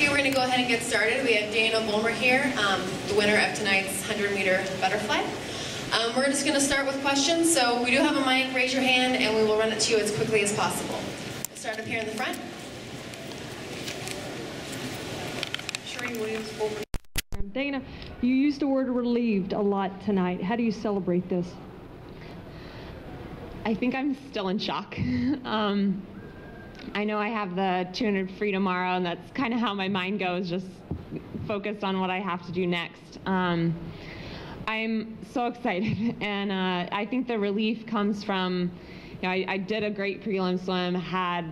we're going to go ahead and get started. We have Vollmer here, the winner of tonight's 100-meter butterfly. We're just going to start with questions. So we do have a mic. Raise your hand, and we will run it to you as quickly as possible. We'll start up here in the front. Dana, you used the word relieved a lot tonight. How do you celebrate this? I think I'm still in shock. I know I have the 200 free tomorrow, and that's kind of how my mind goes, just focused on what I have to do next. I'm so excited, and I think the relief comes from, I did a great prelim swim, had,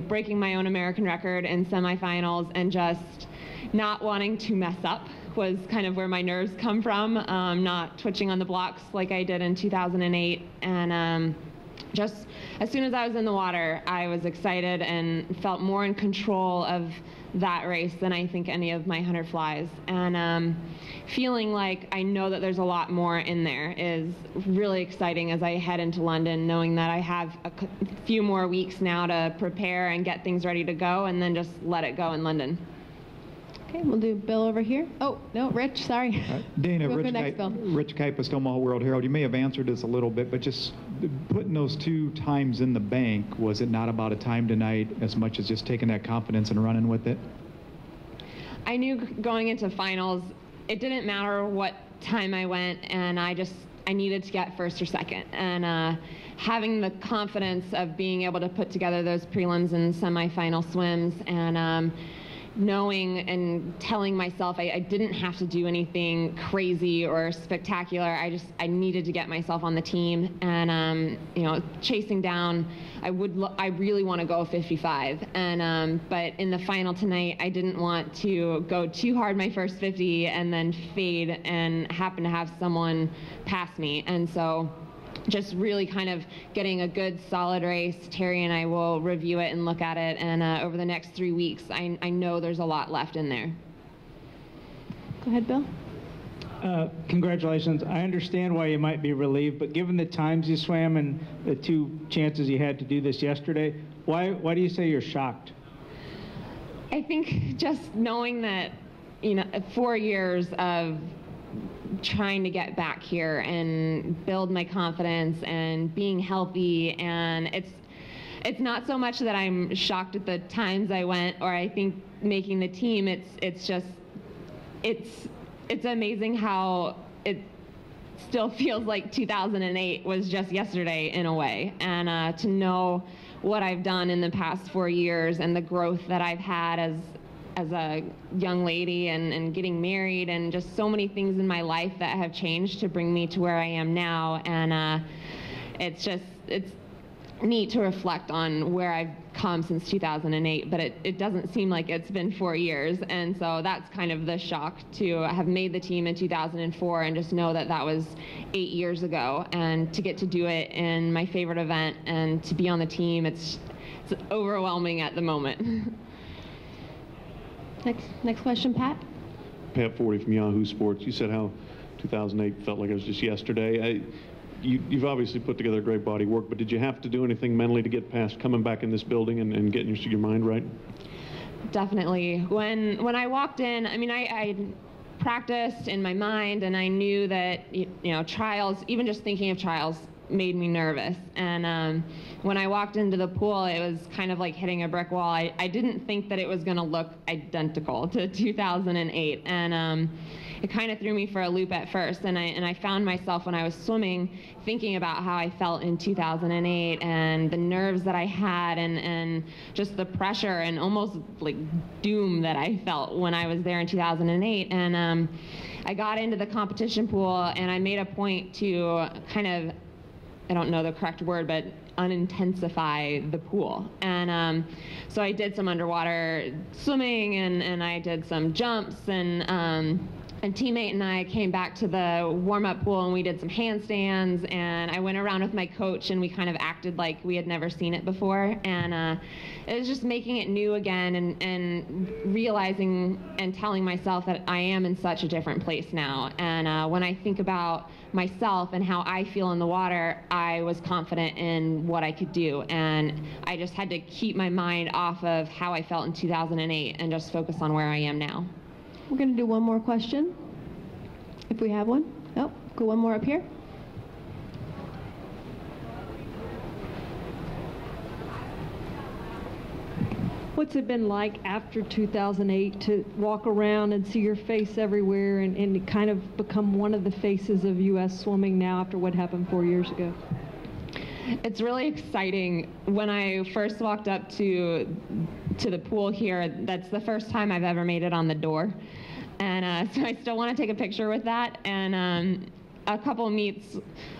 breaking my own American record in semifinals, and just not wanting to mess up was kind of where my nerves come from, not twitching on the blocks like I did in 2008, and just as soon as I was in the water, I was excited and felt more in control of that race than I think any of my 100 flies. And feeling like I know that there's a lot more in there is really exciting as I head into London, knowing that I have a few more weeks now to prepare and get things ready to go, and then just let it go in London. Okay, we'll do Bill over here. Oh, no, Rich, sorry. Dana, We'll go Rich next, Bill. Kipis, Omaha World Herald. You may have answered this a little bit, but just putting those 2 times in the bank, was it not about a time tonight as much as just taking that confidence and running with it? I knew going into finals, it didn't matter what time I went, and I needed to get first or second. And having the confidence of being able to put together those prelims and semifinal swims, and knowing and telling myself I didn't have to do anything crazy or spectacular. I needed to get myself on the team, and chasing down. I really want to go 55, and but in the final tonight, I didn't want to go too hard my first 50 and then fade and happen to have someone pass me, and so just really kind of getting a good solid race. Terry and I will review it and look at it, and over the next 3 weeks, I know there's a lot left in there. Go ahead, Bill. Congratulations. I understand why you might be relieved, but given the times you swam and the 2 chances you had to do this yesterday, why do you say you're shocked? I think just knowing that, 4 years of trying to get back here and build my confidence and being healthy, and it's not so much that I'm shocked at the times I went, or I think making the team. It's amazing how it still feels like 2008 was just yesterday in a way, and to know what I've done in the past 4 years and the growth that I've had as a young lady, and getting married, and just so many things in my life that have changed to bring me to where I am now. And it's neat to reflect on where I've come since 2008, but it doesn't seem like it's been 4 years. And so that's kind of the shock to have made the team in 2004 and just know that that was 8 years ago, and to get to do it in my favorite event and to be on the team, it's overwhelming at the moment. Next question, Pat. Pat Forty from Yahoo Sports. You said how 2008 felt like it was just yesterday. You've obviously put together a great body of work, but did you have to do anything mentally to get past coming back in this building and getting your mind right? Definitely. When I walked in, I practiced in my mind, and I knew that trials, even just thinking of trials, made me nervous. And when I walked into the pool, it was kind of like hitting a brick wall. I didn't think that it was going to look identical to 2008, and it kind of threw me for a loop at first. And I found myself, when I was swimming, thinking about how I felt in 2008 and the nerves that I had, and just the pressure and almost like doom that I felt when I was there in 2008. And I got into the competition pool, and I made a point to kind of, I don't know the correct word, but unintensify the pool. And so I did some underwater swimming, and I did some jumps, and a teammate and I came back to the warm-up pool and we did some handstands, and I went around with my coach and we kind of acted like we had never seen it before, and it was just making it new again, and realizing and telling myself that I am in such a different place now. And when I think about myself and how I feel in the water, I was confident in what I could do, and I just had to keep my mind off of how I felt in 2008 and just focus on where I am now. We're going to do one more question, if we have one. Oh, go one more up here. What's it been like after 2008 to walk around and see your face everywhere and kind of become one of the faces of U.S. swimming now after what happened 4 years ago? It's really exciting. When I first walked up to the pool here, that's the first time I've ever made it on the door. And so I still want to take a picture with that. And a couple meets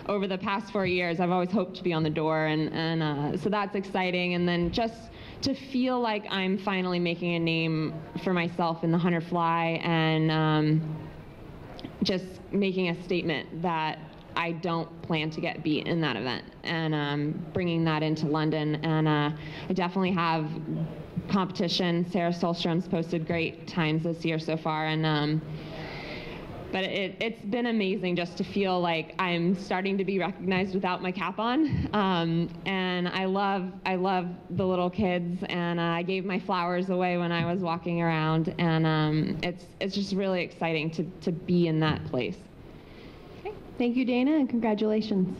over the past 4 years, I've always hoped to be on the door. And so that's exciting. And then just to feel like I'm finally making a name for myself in the 100 fly, and just making a statement that I don't plan to get beat in that event, and bringing that into London. And I definitely have competition. Sarah Solstrom's posted great times this year so far, and but it's been amazing just to feel like I'm starting to be recognized without my cap on. And I love the little kids, and I gave my flowers away when I was walking around, and it's just really exciting to be in that place. Okay. Thank you, Dana, and congratulations.